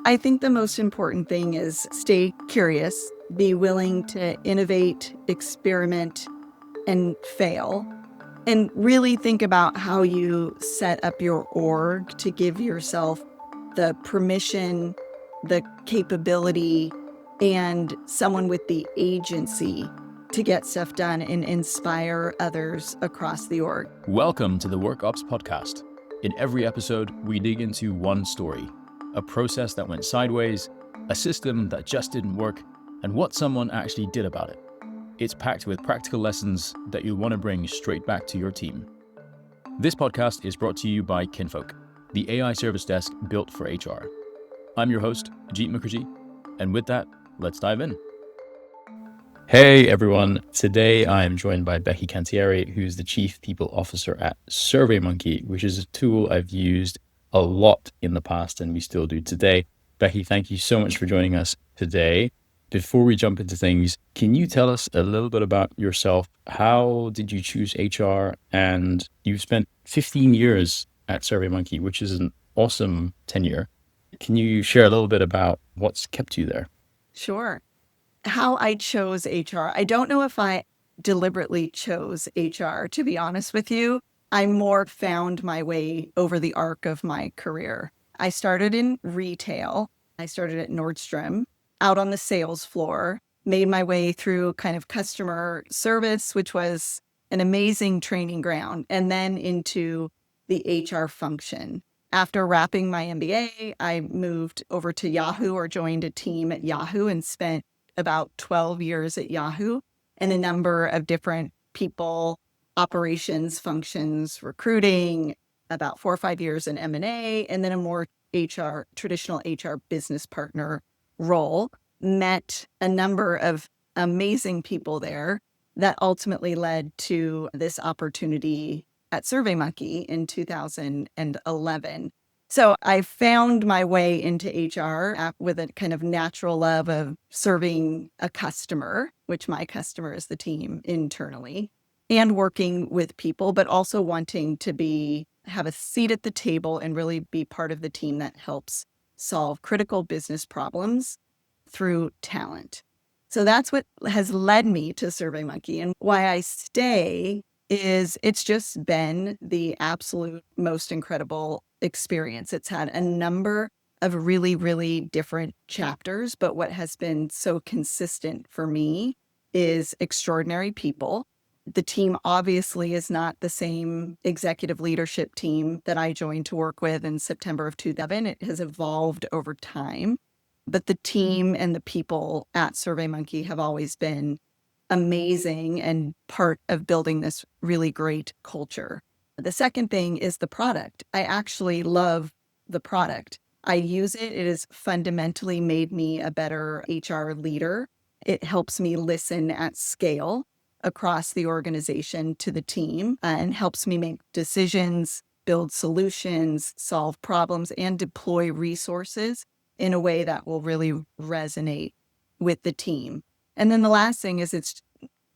I think the most important thing is stay curious, be willing to innovate, experiment, and fail. And really think about how you set up your org to give yourself the permission, the capability, and someone with the agency to get stuff done and inspire others across the org. Welcome to the WorkOps Podcast. In every episode, we dig into one story, a process that went sideways, a system that just didn't work, and what someone actually did about it. It's packed with practical lessons that you'll want to bring straight back to your team. This podcast is brought to you by Kinfolk, the AI service desk built for HR. I'm your host, Jeet Mukerji, and with that, let's dive in. Hey everyone, today I am joined by Becky Cantieri, who's the Chief People Officer at SurveyMonkey, which is a tool I've used a lot in the past and we still do today. Becky, thank you so much for joining us today. Before we jump into things, can you tell us a little bit about yourself? How did you choose HR? And you've spent 15 years at SurveyMonkey, which is an awesome tenure. Can you share a little bit about what's kept you there? Sure. How I chose HR. I don't know if I deliberately chose HR, to be honest with you. I more found my way over the arc of my career. I started in retail. I started at Nordstrom, out on the sales floor, made my way through kind of customer service, which was an amazing training ground, and then into the HR function. After wrapping my MBA, I moved over to Yahoo or joined a team at Yahoo and spent about 12 years at Yahoo and a number of different people, operations, functions, recruiting, about 4 or 5 years in M&A, and then a more traditional HR business partner role. Met a number of amazing people there that ultimately led to this opportunity at SurveyMonkey in 2011. So I found my way into HR with a kind of natural love of serving a customer, which my customer is the team internally, and working with people, but also wanting to have a seat at the table and really be part of the team that helps solve critical business problems through talent. So that's what has led me to SurveyMonkey, and why I stay is it's just been the absolute most incredible experience. It's had a number of really, really different chapters, but what has been so consistent for me is extraordinary people. The team obviously is not the same executive leadership team that I joined to work with in September of 2007. It has evolved over time, but the team and the people at SurveyMonkey have always been amazing and part of building this really great culture. The second thing is the product. I actually love the product. I use it. It has fundamentally made me a better HR leader. It helps me listen at scale across the organization to the team and helps me make decisions, build solutions, solve problems, and deploy resources in a way that will really resonate with the team. And then the last thing is it's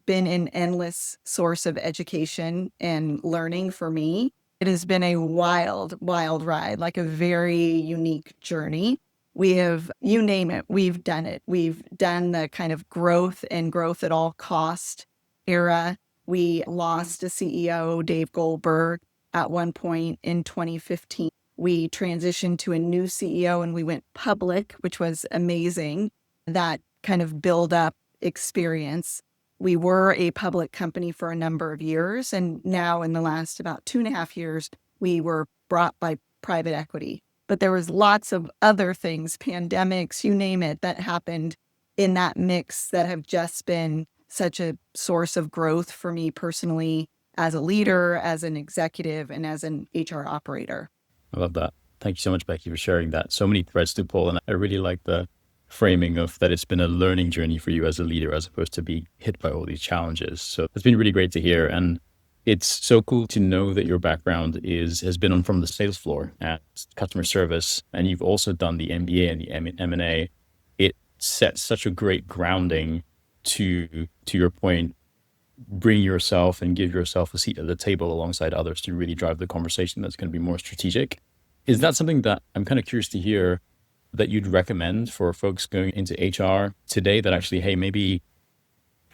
been an endless source of education and learning for me. It has been a wild, wild ride, like a very unique journey. We have, you name it, we've done it. We've done the kind of growth and growth at all cost era. We lost a CEO, Dave Goldberg, at one point in 2015. We transitioned to a new CEO and we went public, which was amazing. That kind of build up experience. We were a public company for a number of years, and now in the last about 2.5 years, we were brought by private equity. But there was lots of other things, pandemics, you name it, that happened in that mix that have just been such a source of growth for me personally as a leader, as an executive, and as an HR operator. I love that. Thank you so much, Becky, for sharing that. So many threads to pull, and I really like the framing of that it's been a learning journey for you as a leader as opposed to be hit by all these challenges. So it's been really great to hear. And it's so cool to know that your background has been from the sales floor at customer service, and you've also done the MBA and the M&A. It sets such a great grounding to your point, bring yourself and give yourself a seat at the table alongside others to really drive the conversation that's going to be more strategic. Is that something that I'm kind of curious to hear? that you'd recommend for folks going into HR today that actually, hey, maybe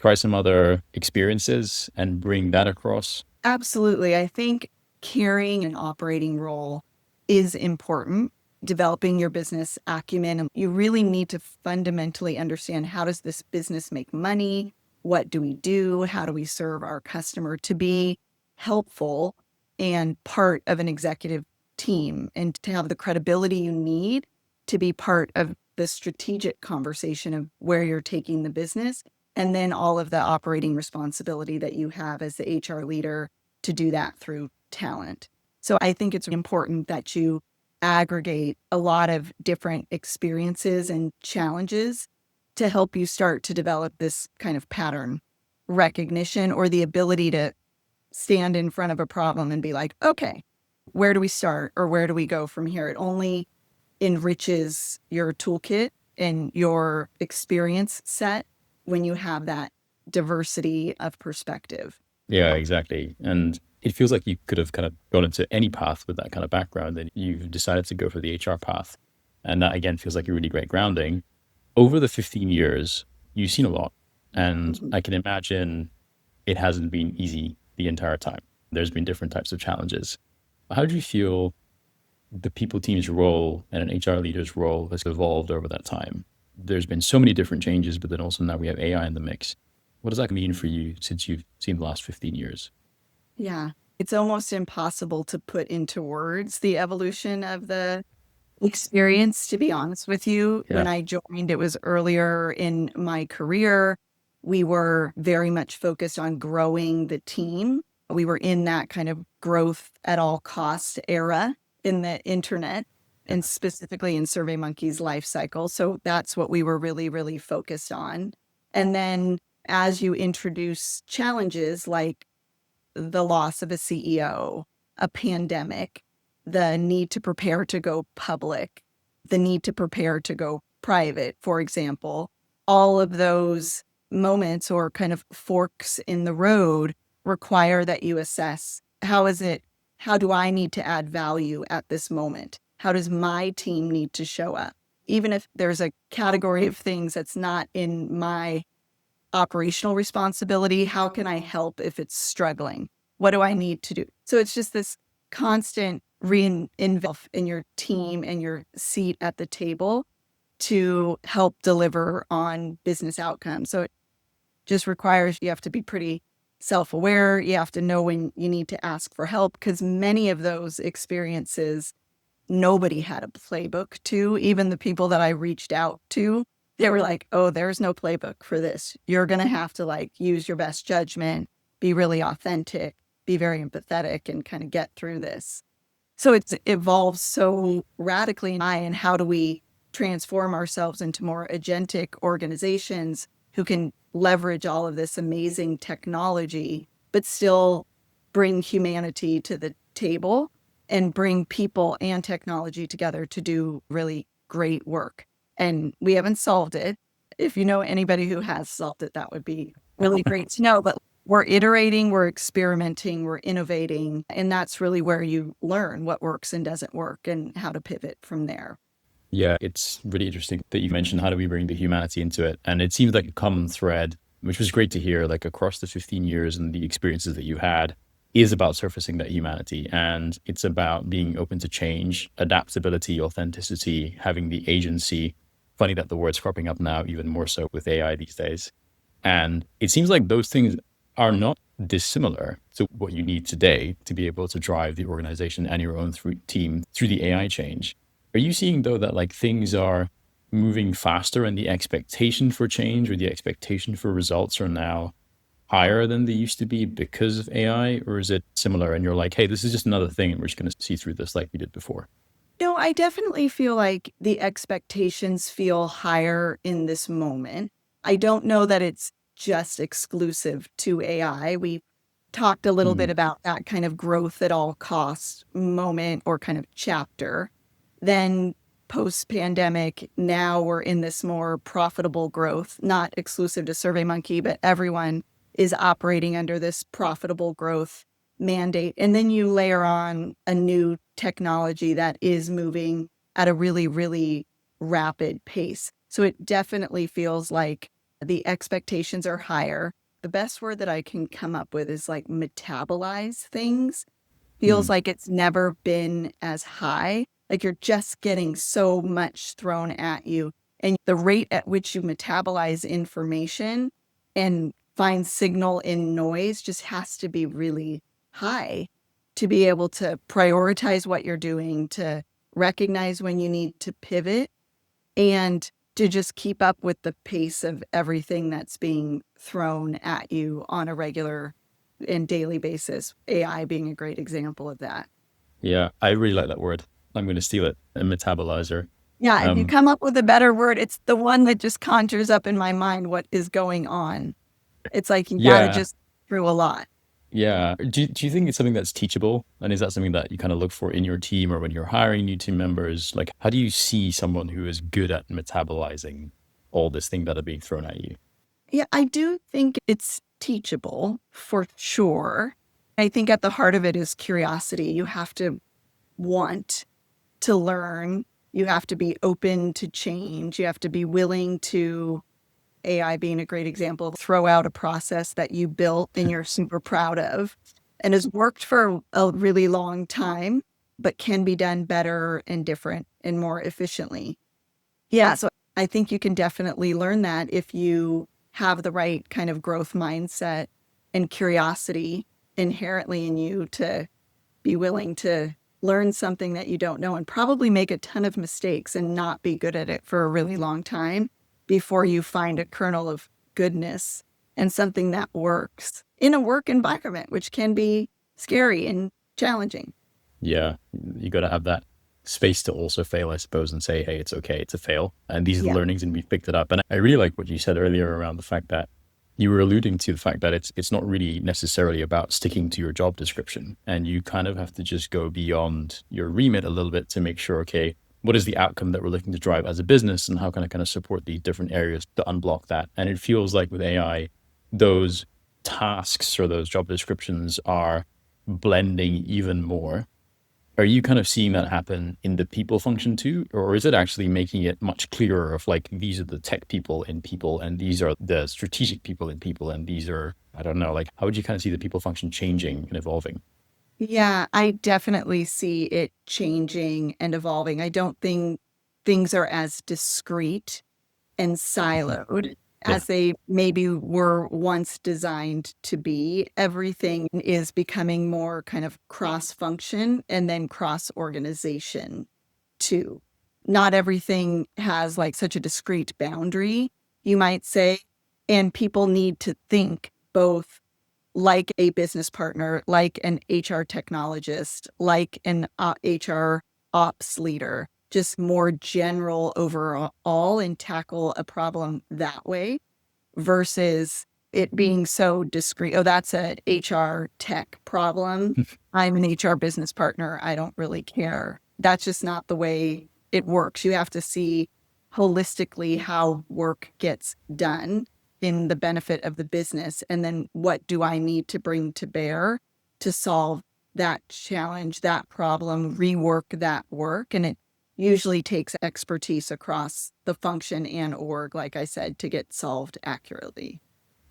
try some other experiences and bring that across? Absolutely. I think carrying an operating role is important. Developing your business acumen, and you really need to fundamentally understand, how does this business make money? What do we do? How do we serve our customer to be helpful and part of an executive team, and to have the credibility you need to be part of the strategic conversation of where you're taking the business, and then all of the operating responsibility that you have as the HR leader to do that through talent. So I think it's important that you aggregate a lot of different experiences and challenges to help you start to develop this kind of pattern recognition, or the ability to stand in front of a problem and be like, okay, where do we start, or where do we go from here? It only enriches your toolkit and your experience set when you have that diversity of perspective. Yeah, exactly. And it feels like you could have kind of gone into any path with that kind of background, and you've decided to go for the HR path. And that again feels like a really great grounding. Over the 15 years, you've seen a lot. And Mhm. I can imagine it hasn't been easy the entire time. There's been different types of challenges. How do you feel the people team's role and an HR leader's role has evolved over that time? There's been so many different changes, but then also now we have AI in the mix. What does that mean for you since you've seen the last 15 years? Yeah. It's almost impossible to put into words the evolution of the experience, to be honest with you. Yeah. When I joined, it was earlier in my career. We were very much focused on growing the team. We were in that kind of growth at all costs era in the internet, and specifically in SurveyMonkey's life cycle. So that's what we were really, really focused on. And then as you introduce challenges like the loss of a CEO, a pandemic, the need to prepare to go public, the need to prepare to go private, for example, all of those moments or kind of forks in the road require that you assess, how do I need to add value at this moment? How does my team need to show up? Even if there's a category of things that's not in my operational responsibility, how can I help if it's struggling? What do I need to do? So it's just this constant reinvest in your team and your seat at the table to help deliver on business outcomes. So it just requires, you have to be pretty self-aware. You have to know when you need to ask for help, because many of those experiences, nobody had a playbook to. Even the people that I reached out to, they were like, oh, there's no playbook for this. You're going to have to use your best judgment, be really authentic, be very empathetic, and kind of get through this. So it's evolved so radically. And how do we transform ourselves into more agentic organizations who can leverage all of this amazing technology, but still bring humanity to the table and bring people and technology together to do really great work? And we haven't solved it. If you know anybody who has solved it, that would be really great to know. But we're iterating, we're experimenting, we're innovating. And that's really where you learn what works and doesn't work and how to pivot from there. Yeah, it's really interesting that you mentioned how do we bring the humanity into it. And it seems like a common thread, which was great to hear, like across the 15 years and the experiences that you had, is about surfacing that humanity. And it's about being open to change, adaptability, authenticity, having the agency. Funny that the word's cropping up now, even more so with AI these days. And it seems like those things are not dissimilar to what you need today to be able to drive the organization and your own team through the AI change. Are you seeing, though, that things are moving faster and the expectation for change or the expectation for results are now higher than they used to be because of AI? Or is it similar and you're like, hey, this is just another thing and we're just going to see through this like we did before? No, I definitely feel like the expectations feel higher in this moment. I don't know that it's just exclusive to AI. We talked a little bit about that kind of growth at all costs moment or kind of chapter. Then post-pandemic, now we're in this more profitable growth, not exclusive to SurveyMonkey, but everyone is operating under this profitable growth mandate. And then you layer on a new technology that is moving at a really, really rapid pace. So it definitely feels like the expectations are higher. The best word that I can come up with is like metabolize things. Feels Mm. like it's never been as high. Like you're just getting so much thrown at you. And the rate at which you metabolize information and find signal in noise just has to be really high to be able to prioritize what you're doing, to recognize when you need to pivot, and to just keep up with the pace of everything that's being thrown at you on a regular and daily basis. AI being a great example of that. Yeah, I really like that word. I'm going to steal it. A metabolizer. Yeah, if you Um, come up with a better word, it's the one that just conjures up in my mind what is going on. It's like you got to yeah, just through a lot. yeah. Do you think it's something that's teachable? And is that something that you kind of look for in your team or when you're hiring new team members? Like, how do you see someone who is good at metabolizing all this thing that are being thrown at you? Yeah, I do think it's teachable for sure. I think at the heart of it is curiosity. You have to want to learn. You have to be open to change. You have to be willing to, AI being a great example, throw out a process that you built and you're super proud of and has worked for a really long time, but can be done better and different and more efficiently. Yeah, so I think you can definitely learn that if you have the right kind of growth mindset and curiosity inherently in you to be willing to learn something that you don't know and probably make a ton of mistakes and not be good at it for a really long time before you find a kernel of goodness and something that works in a work environment, which can be scary and challenging. Yeah, you got to have that space to also fail, I suppose, and say, hey, it's okay to fail. And these are the Yeah. learnings, and we've picked it up. And I really like what you said earlier around the fact that you were alluding to the fact that it's not really necessarily about sticking to your job description. And you kind of have to just go beyond your remit a little bit to make sure, okay, what is the outcome that we're looking to drive as a business, and how can I kind of support the different areas to unblock that? And it feels like with AI, those tasks or those job descriptions are blending even more. Are you kind of seeing that happen in the people function too? Or is it actually making it much clearer of like, these are the tech people in people, and these are the strategic people in people, and these are, I don't know, like, how would you kind of see the people function changing and evolving? Yeah, I definitely see it changing and evolving. I don't think things are as discrete and siloed Yeah. as they maybe were once designed to be. Everything is becoming more kind of cross function and then cross organization too. Not everything has like such a discrete boundary, you might say, and people need to think both like a business partner, like an HR technologist, like an HR ops leader, just more general overall and tackle a problem that way versus it being so discrete. Oh, that's a HR tech problem. I'm an HR business partner. I don't really care. That's just not the way it works. You have to see holistically how work gets done in the benefit of the business. And then what do I need to bring to bear to solve that challenge, that problem, rework that work. And it usually takes expertise across the function and org, like I said, to get solved accurately.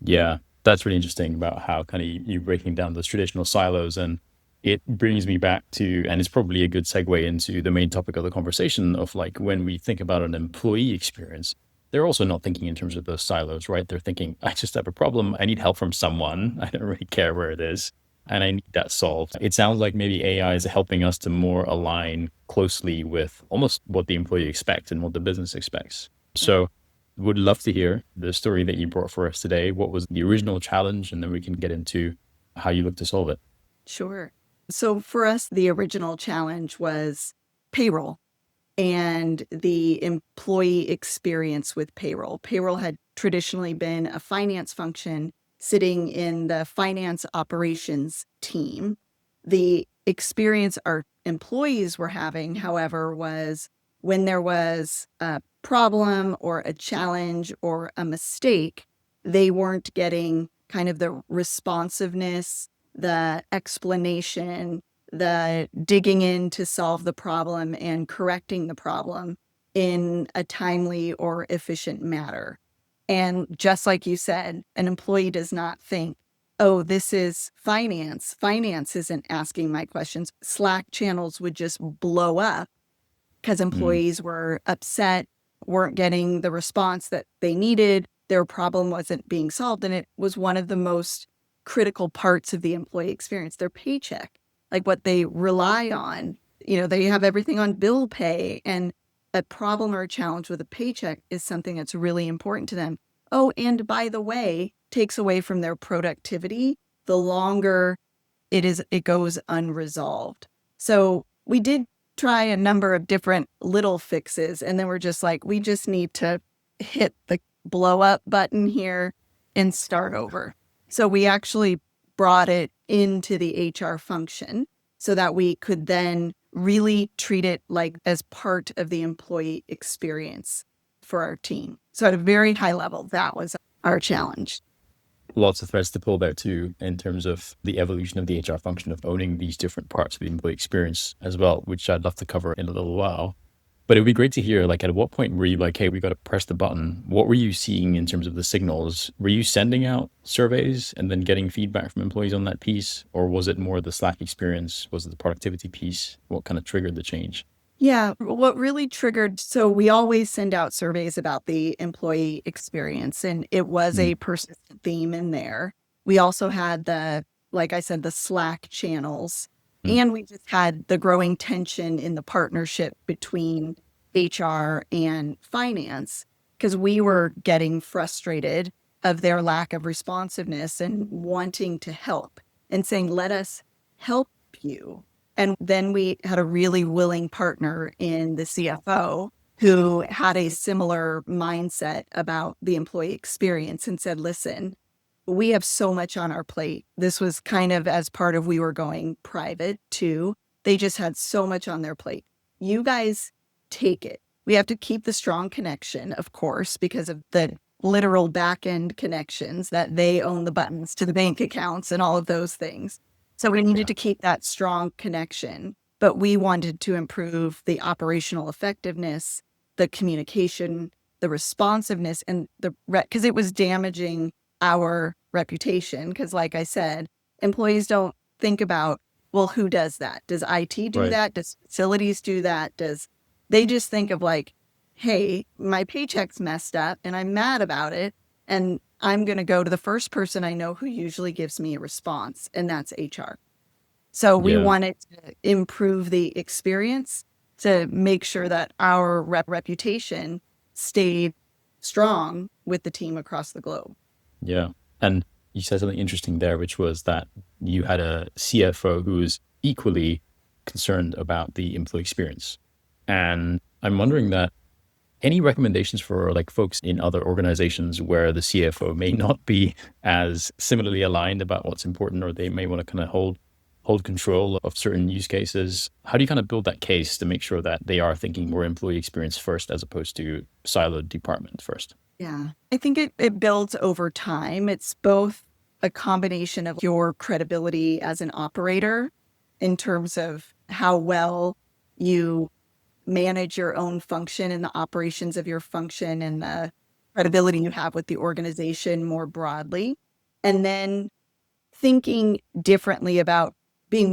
Yeah, that's really interesting about how kind of you breaking down those traditional silos. And it brings me back to, and it's probably a good segue into the main topic of the conversation of like, when we think about an employee experience, they're also not thinking in terms of those silos, right? They're thinking, I just have a problem. I need help from someone. I don't really care where it is. And I need that solved. It sounds like maybe AI is helping us to more align closely with almost what the employee expects and what the business expects. So would love to hear the story that you brought for us today. What was the original challenge? And then we can get into how you look to solve it. Sure. So for us, the original challenge was payroll and the employee experience with payroll. Payroll had traditionally been a finance function sitting in the finance operations team. The experience our employees were having, however, was when there was a problem or a challenge or a mistake, they weren't getting kind of the responsiveness, the explanation, the digging in to solve the problem and correcting the problem in a timely or efficient manner. And just like you said, an employee does not think, oh, this is finance. Finance isn't asking my questions. Slack channels would just blow up because employees were upset, weren't getting the response that they needed. Their problem wasn't being solved. And it was one of the most critical parts of the employee experience, their paycheck, like what they rely on. They have everything on bill pay, and a problem or a challenge with a paycheck is something that's really important to them. Oh, and by the way, takes away from their productivity the longer it goes unresolved. So we did try a number of different little fixes, and then we're just like, we just need to hit the blow up button here and start over. So we actually brought it into the HR function so that we could then really treat it like as part of the employee experience for our team. So at a very high level, that was our challenge. Lots of threads to pull there too, in terms of the evolution of the HR function of owning these different parts of the employee experience as well, which I'd love to cover in a little while. But it would be great to hear, like, at what point were you like, hey, we got to press the button? What were you seeing in terms of the signals? Were you sending out surveys and then getting feedback from employees on that piece? Or was it more the Slack experience? Was it the productivity piece? What kind of triggered the change? Yeah, what really triggered, so we always send out surveys about the employee experience, and it was a persistent theme in there. We also had like I said, the Slack channels, and we just had the growing tension in the partnership between HR and finance, because we were getting frustrated of their lack of responsiveness and wanting to help and saying, let us help you. And then we had a really willing partner in the CFO who had a similar mindset about the employee experience and said, listen, we have so much on our plate. This was kind of as part of we were going private too. They just had so much on their plate. You guys take it. We have to keep the strong connection, of course, because of the literal back end connections that they own the buttons to the bank accounts and all of those things. So we needed to keep that strong connection, but we wanted to improve the operational effectiveness, the communication, the responsiveness, and because it was damaging our reputation. Because like I said, employees don't think about, well, who does that? Does IT do that? Does facilities do that? They just think of like, hey, my paycheck's messed up and I'm mad about it. And I'm going to go to the first person I know who usually gives me a response, and that's HR. So we wanted to improve the experience to make sure that our reputation stayed strong with the team across the globe. Yeah. And you said something interesting there, which was that you had a CFO who was equally concerned about the employee experience. And I'm wondering that any recommendations for like folks in other organizations where the CFO may not be as similarly aligned about what's important, or they may want to kind of hold control of certain use cases? How do you kind of build that case to make sure that they are thinking more employee experience first as opposed to siloed department first? Yeah, I think it builds over time. It's both a combination of your credibility as an operator in terms of how well you manage your own function and the operations of your function and the credibility you have with the organization more broadly. And then being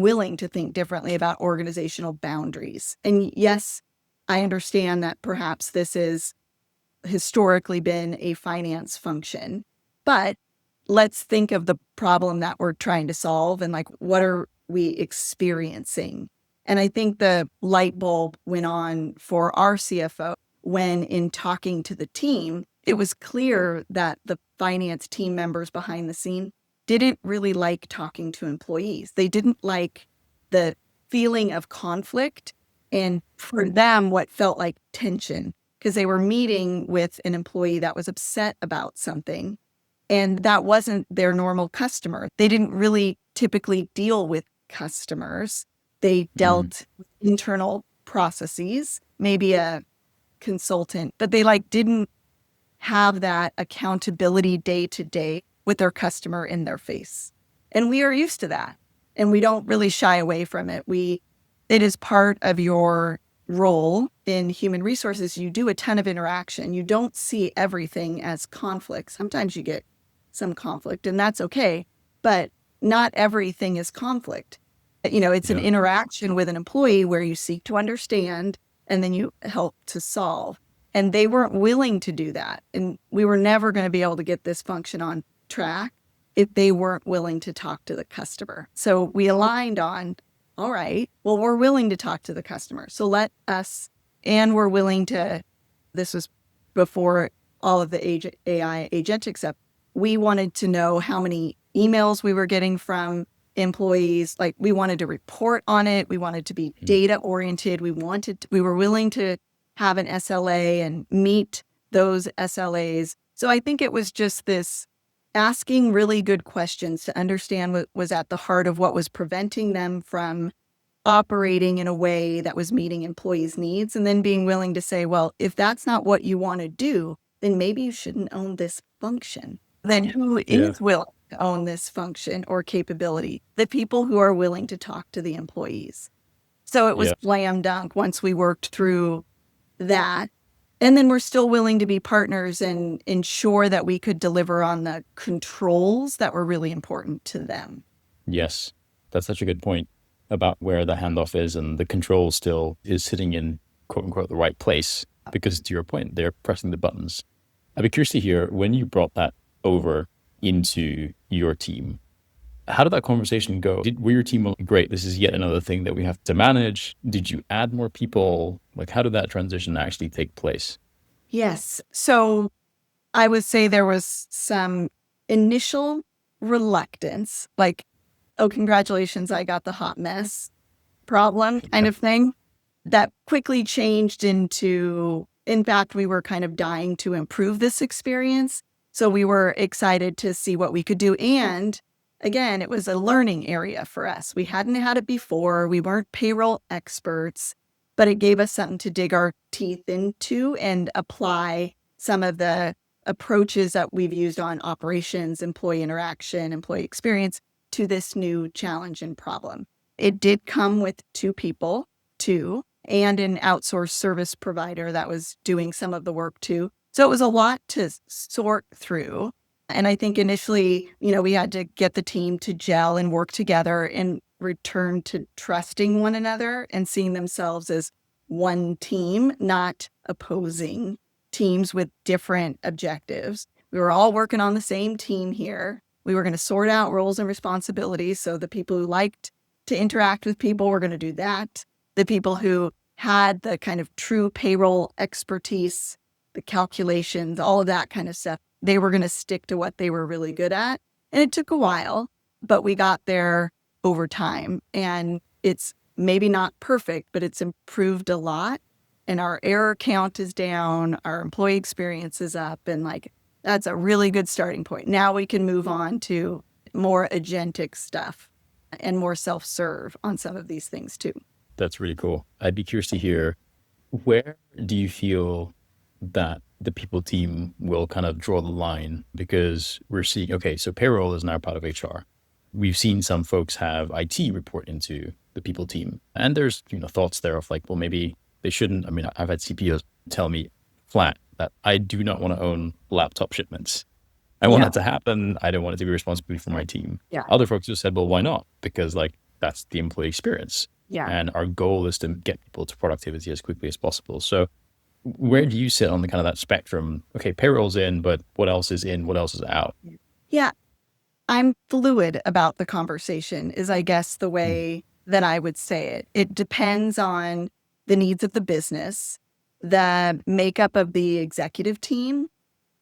willing to think differently about organizational boundaries. And yes, I understand that perhaps this has historically been a finance function, but let's think of the problem that we're trying to solve and like, what are we experiencing? And I think the light bulb went on for our CFO when, in talking to the team, it was clear that the finance team members behind the scene didn't really like talking to employees. They didn't like the feeling of conflict, and for them, what felt like tension, because they were meeting with an employee that was upset about something, and that wasn't their normal customer. They didn't really typically deal with customers. They dealt with internal processes, maybe a consultant, but they didn't have that accountability day to day with their customer in their face. And we are used to that, and we don't really shy away from it. It is part of your role in human resources, you do a ton of interaction. You don't see everything as conflict. Sometimes you get some conflict, and that's okay, but not everything is conflict. It's an Yeah. interaction with an employee where you seek to understand and then you help to solve. And they weren't willing to do that. And we were never going to be able to get this function on track if they weren't willing to talk to the customer. So we aligned on, all right, well, we're willing to talk to the customer. So and we're willing to, this was before all of the AI agentic stuff. We wanted to know how many emails we were getting from employees. Like, we wanted to report on it. We wanted to be data oriented. We were willing to have an SLA and meet those SLAs. So I think it was just this asking really good questions to understand what was at the heart of what was preventing them from operating in a way that was meeting employees' needs, and then being willing to say, well, if that's not what you want to do, then maybe you shouldn't own this function. Then who is willing to own this function or capability? The people who are willing to talk to the employees. So it was slam dunk once we worked through that. And then we're still willing to be partners and ensure that we could deliver on the controls that were really important to them. Yes, that's such a good point about where the handoff is, and the control still is sitting in quote unquote the right place, because to your point, they're pressing the buttons. I'd be curious to hear, when you brought that over into your team, how did that conversation go? Were your team like, great, this is yet another thing that we have to manage? Did you add more people? Like, how did that transition actually take place? Yes. So I would say there was some initial reluctance, like, oh, congratulations, I got the hot mess problem kind of thing. That quickly changed into, in fact, we were kind of dying to improve this experience. So we were excited to see what we could do. And again, it was a learning area for us. We hadn't had it before. We weren't payroll experts, but it gave us something to dig our teeth into and apply some of the approaches that we've used on operations, employee interaction, employee experience to this new challenge and problem. It did come with 2 people, and an outsourced service provider that was doing some of the work too. So it was a lot to sort through. And I think initially, we had to get the team to gel and work together and return to trusting one another and seeing themselves as one team, not opposing teams with different objectives. We were all working on the same team here. We were going to sort out roles and responsibilities. So the people who liked to interact with people were going to do that. The people who had the kind of true payroll expertise, the calculations, all of that kind of stuff, they were going to stick to what they were really good at. And it took a while, but we got there over time. And it's maybe not perfect, but it's improved a lot. And our error count is down, our employee experience is up, and that's a really good starting point. Now we can move on to more agentic stuff and more self-serve on some of these things too. That's really cool. I'd be curious to hear, where do you feel that the people team will kind of draw the line? Because we're seeing, okay, so payroll is now part of HR. We've seen some folks have IT report into the people team. And there's, thoughts there of like, well, maybe they shouldn't. I mean, I've had CPOs tell me flat that I do not want to own laptop shipments. I want that to happen. I don't want it to be responsibility for my team. Yeah. Other folks just said, well, why not? Because that's the employee experience. Yeah. And our goal is to get people to productivity as quickly as possible. So where do you sit on the kind of that spectrum? Okay, payroll's in, but what else is in? What else is out? Yeah. I'm fluid about the conversation is, I guess, the way that I would say it. It depends on the needs of the business, the makeup of the executive team,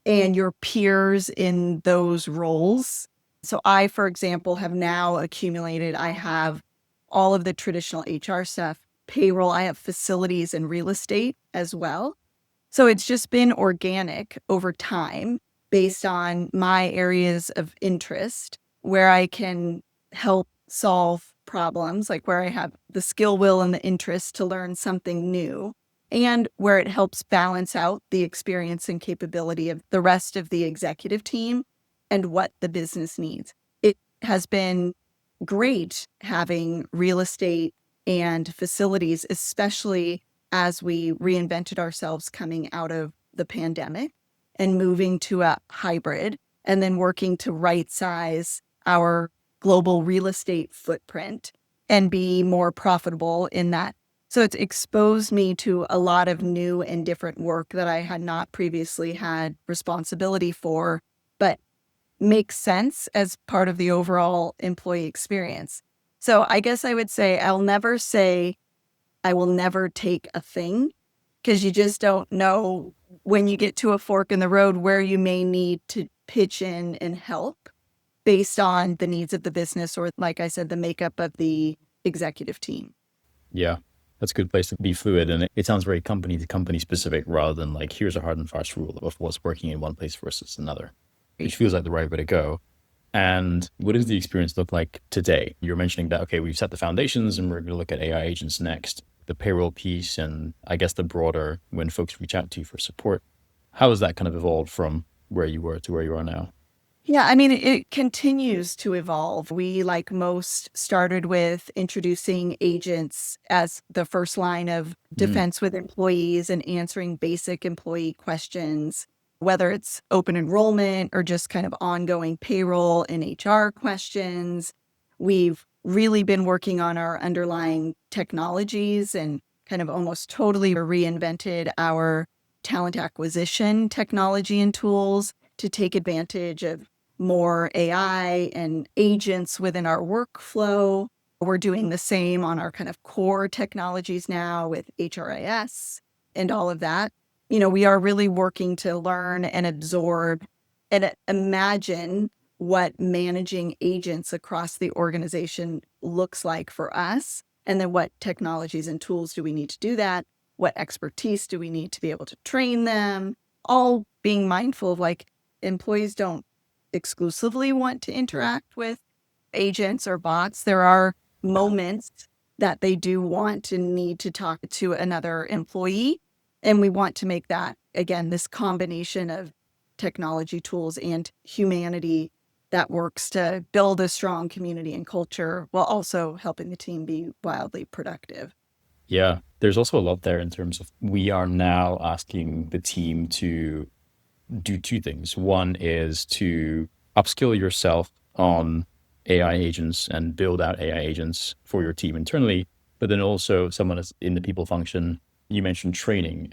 and your peers in those roles. So I, for example, have now accumulated, I have all of the traditional HR stuff, payroll, I have facilities and real estate as well. So it's just been organic over time based on my areas of interest where I can help solve problems, like where I have the skill, will, and the interest to learn something new, and where it helps balance out the experience and capability of the rest of the executive team and what the business needs. It has been great having real estate and facilities, especially as we reinvented ourselves coming out of the pandemic and moving to a hybrid, and then working to right size our global real estate footprint and be more profitable in that. So it's exposed me to a lot of new and different work that I had not previously had responsibility for, but makes sense as part of the overall employee experience. So I guess I would say I'll never say I will never take a thing, because you just don't know when you get to a fork in the road where you may need to pitch in and help based on the needs of the business or, like I said, the makeup of the executive team. Yeah, that's a good place to be fluid. And it sounds very company to company specific rather than like, here's a hard and fast rule of what's working in one place versus another, which feels like the right way to go. And what does the experience look like today? You're mentioning that, okay, we've set the foundations and we're going to look at AI agents next, the payroll piece, and I guess the broader when folks reach out to you for support. How has that kind of evolved from where you were to where you are now? Yeah, I mean, it continues to evolve. We, like most, started with introducing agents as the first line of defense with employees and answering basic employee questions, whether it's open enrollment or just kind of ongoing payroll and HR questions. We've really been working on our underlying technologies and kind of almost totally reinvented our talent acquisition technology and tools to take advantage of more AI and agents within our workflow. We're doing the same on our kind of core technologies now with HRIS and all of that. We are really working to learn and absorb and imagine what managing agents across the organization looks like for us. And then what technologies and tools do we need to do that? What expertise do we need to be able to train them? All being mindful of like employees don't exclusively want to interact with agents or bots. There are moments that they do want and need to talk to another employee. And we want to make that, again, this combination of technology tools and humanity that works to build a strong community and culture while also helping the team be wildly productive. Yeah, there's also a lot there in terms of we are now asking the team to do two things. One is to upskill yourself on AI agents and build out AI agents for your team internally, but then also someone is in the people function. You mentioned training,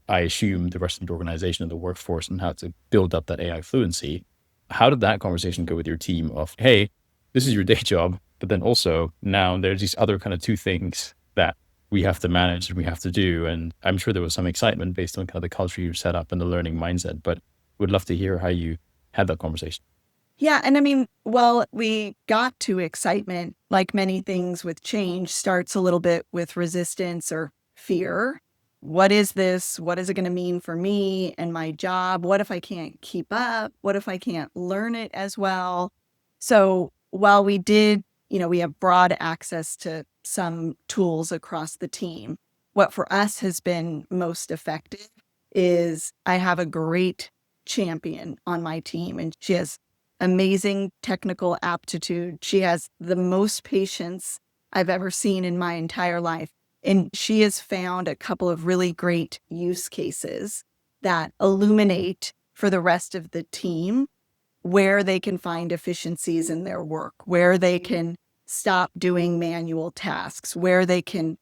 I assume the rest of the organization and the workforce and how to build up that AI fluency. How did that conversation go with your team of, hey, this is your day job, but then also now there's these other kind of two things that we have to manage and we have to do. And I'm sure there was some excitement based on kind of the culture you've set up and the learning mindset, but would love to hear how you had that conversation. Yeah. And I mean, well, we got to excitement, like many things with change, starts a little bit with resistance or fear. What is this? What is it going to mean for me and my job? What if I can't keep up? What if I can't learn it as well? So while we did, we have broad access to some tools across the team, what for us has been most effective is I have a great champion on my team, and she has amazing technical aptitude. She has the most patience I've ever seen in my entire life. And she has found a couple of really great use cases that illuminate for the rest of the team where they can find efficiencies in their work, where they can stop doing manual tasks, where they can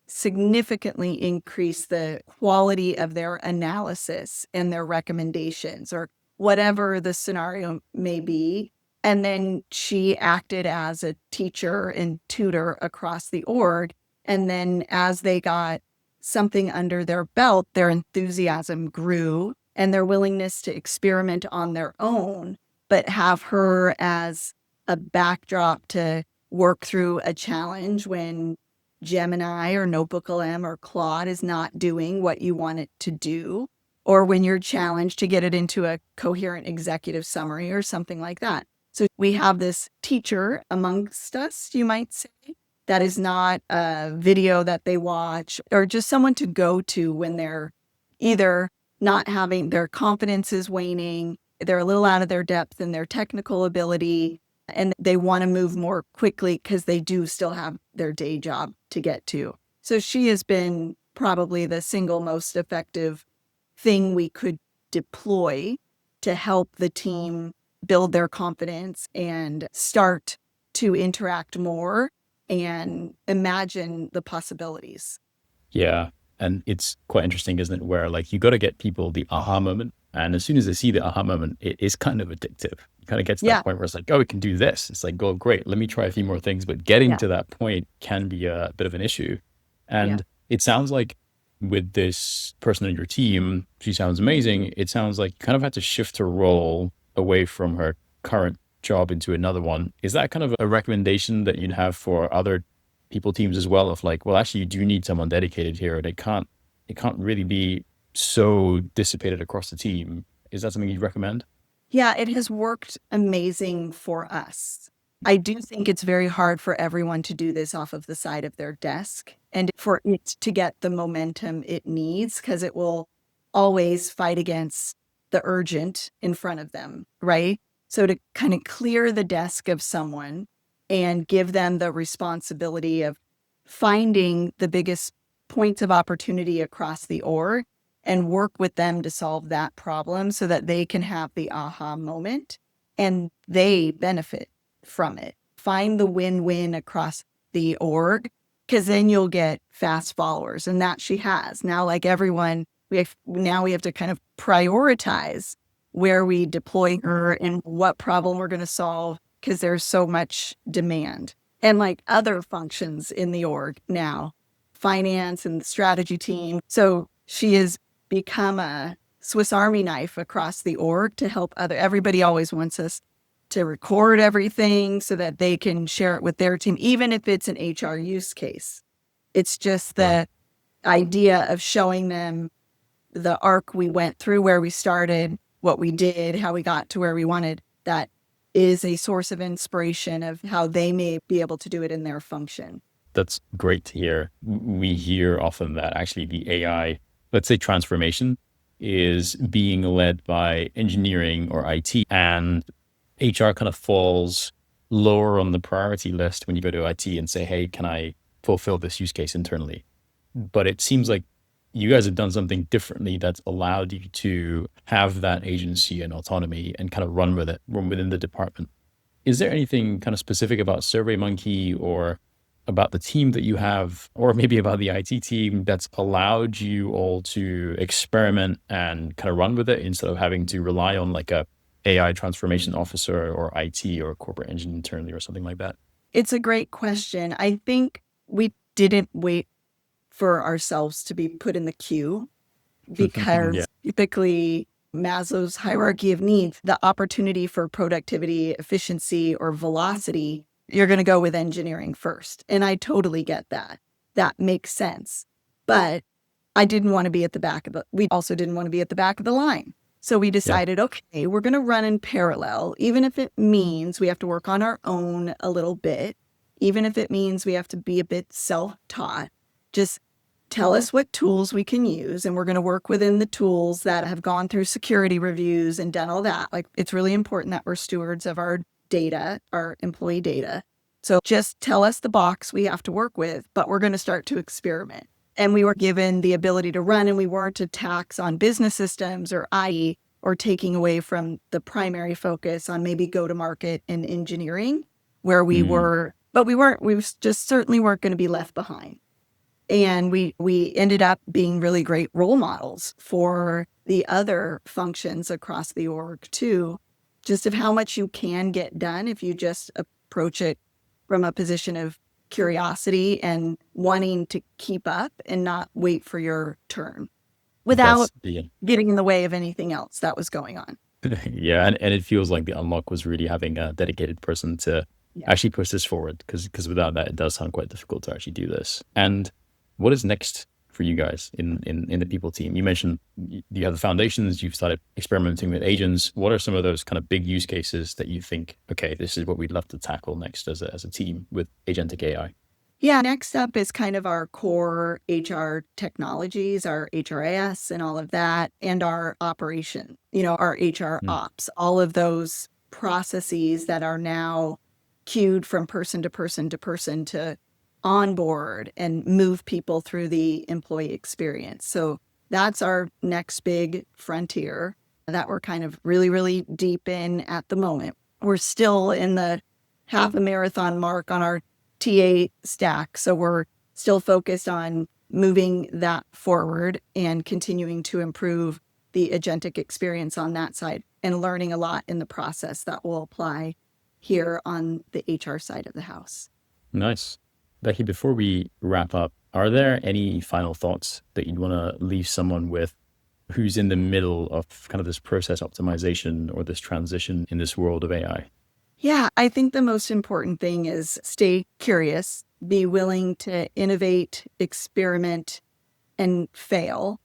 significantly increase the quality of their analysis and their recommendations, or whatever the scenario may be. And then she acted as a teacher and tutor across the org. And then as they got something under their belt, their enthusiasm grew and their willingness to experiment on their own, but have her as a backdrop to work through a challenge when Gemini or NotebookLM or Claude is not doing what you want it to do, or when you're challenged to get it into a coherent executive summary or something like that. So we have this teacher amongst us, you might say, that is not a video that they watch or just someone to go to when they're either not having their confidence is waning, they're a little out of their depth in their technical ability, and they want to move more quickly because they do still have their day job to get to. So she has been probably the single most effective thing we could deploy to help the team build their confidence and start to interact more and imagine the possibilities. Yeah. And it's quite interesting, isn't it? Where like you got to get people the aha moment. And as soon as they see the aha moment, it is kind of addictive. You kind of get to Yeah. that point where it's like, oh, we can do this. It's like, oh, great. Let me try a few more things. But getting Yeah. to that point can be a bit of an issue. Yeah. And it sounds like with this person on your team, she sounds amazing. It sounds like you kind of had to shift her role away from her current job into another one. Is that kind of a recommendation that you'd have for other people teams as well, of like, well, actually you do need someone dedicated here, and it can't really be so dissipated across the team? Is that something you'd recommend? Yeah, it has worked amazing for us. I do think it's very hard for everyone to do this off of the side of their desk and for it to get the momentum it needs, because it will always fight against the urgent in front of them, right? So to kind of clear the desk of someone and give them the responsibility of finding the biggest points of opportunity across the org and work with them to solve that problem so that they can have the aha moment and they benefit from it. Find the win-win across the org, because then you'll get fast followers. And that she has. Now, like everyone, we have to kind of prioritize where we deploy her and what problem we're going to solve, because there's so much demand. And like other functions in the org now, finance and the strategy team. So she has become a Swiss Army knife across the org to help everybody always wants us to record everything so that they can share it with their team, even if it's an HR use case. It's just the idea of showing them the arc we went through, where we started, what we did, how we got to where we wanted. That is a source of inspiration of how they may be able to do it in their function. That's great to hear. We hear often that actually the AI, let's say transformation, is being led by engineering or IT, and HR kind of falls lower on the priority list when you go to IT and say, hey, can I fulfill this use case internally? But it seems like you guys have done something differently that's allowed you to have that agency and autonomy and kind of run with it, run within the department. Is there anything kind of specific about SurveyMonkey or about the team that you have, or maybe about the IT team, that's allowed you all to experiment and kind of run with it instead of having to rely on like a AI transformation officer or IT or a corporate engine internally or something like that? It's a great question. I think we didn't wait for ourselves to be put in the queue, because typically Maslow's hierarchy of needs, the opportunity for productivity, efficiency, or velocity, you're going to go with engineering first. And I totally get that. That makes sense. But I didn't want to be at the back of we also didn't want to be at the back of the line. So we decided, okay, we're going to run in parallel, even if it means we have to work on our own a little bit, even if it means we have to be a bit self-taught. Just tell us what tools we can use, and we're going to work within the tools that have gone through security reviews and done all that. Like, it's really important that we're stewards of our data, our employee data. So just tell us the box we have to work with, but we're going to start to experiment. And we were given the ability to run, and we weren't a tax on business systems or IE, or taking away from the primary focus on maybe go-to-market and engineering, where we were, but we just certainly weren't going to be left behind. And we ended up being really great role models for the other functions across the org too, just of how much you can get done if you just approach it from a position of curiosity and wanting to keep up and not wait for your turn without getting in the way of anything else that was going on. Yeah, and it feels like the unlock was really having a dedicated person to actually push this forward, because without that, it does sound quite difficult to actually do this. And what is next for you guys in the people team? You mentioned you have the foundations, you've started experimenting with agents. What are some of those kind of big use cases that you think, okay, this is what we'd love to tackle next as a team with agentic AI? Yeah, next up is kind of our core HR technologies, our HRIS and all of that, and our operation, our HR ops, all of those processes that are now queued from person to person to person to onboard and move people through the employee experience. So that's our next big frontier that we're kind of really, really deep in at the moment. We're still in the half a marathon mark on our TA stack. So we're still focused on moving that forward and continuing to improve the agentic experience on that side and learning a lot in the process that will apply here on the HR side of the house. Nice. Becky, before we wrap up, are there any final thoughts that you'd want to leave someone with who's in the middle of kind of this process optimization or this transition in this world of AI? Yeah, I think the most important thing is stay curious, be willing to innovate, experiment, and fail,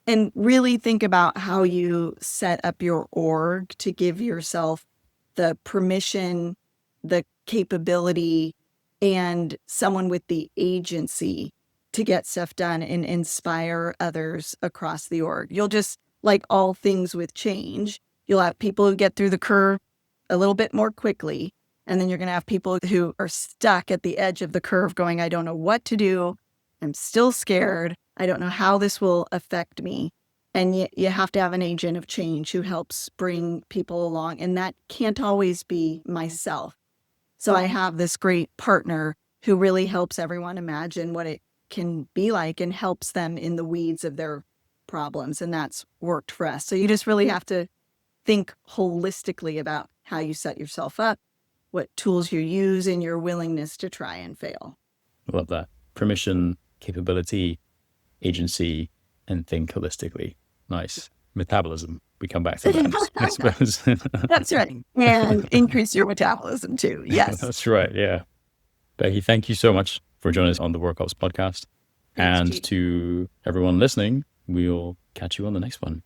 and really think about how you set up your org to give yourself the permission, the capability, and someone with the agency to get stuff done and inspire others across the org. You'll just, like all things with change, you'll have people who get through the curve a little bit more quickly. And then you're going to have people who are stuck at the edge of the curve going, I don't know what to do. I'm still scared. I don't know how this will affect me. And you have to have an agent of change who helps bring people along. And that can't always be myself. So I have this great partner who really helps everyone imagine what it can be like and helps them in the weeds of their problems. And that's worked for us. So you just really have to think holistically about how you set yourself up, what tools you use, and your willingness to try and fail. I love that. Permission, capability, agency, and think holistically. Nice. Metabolism. We come back to that, I suppose. That's right. And increase your metabolism too. Yes. That's right. Yeah. Becky, thank you so much for joining us on the WorkOps podcast. Thanks, and Jeet. to everyone listening, we'll catch you on the next one.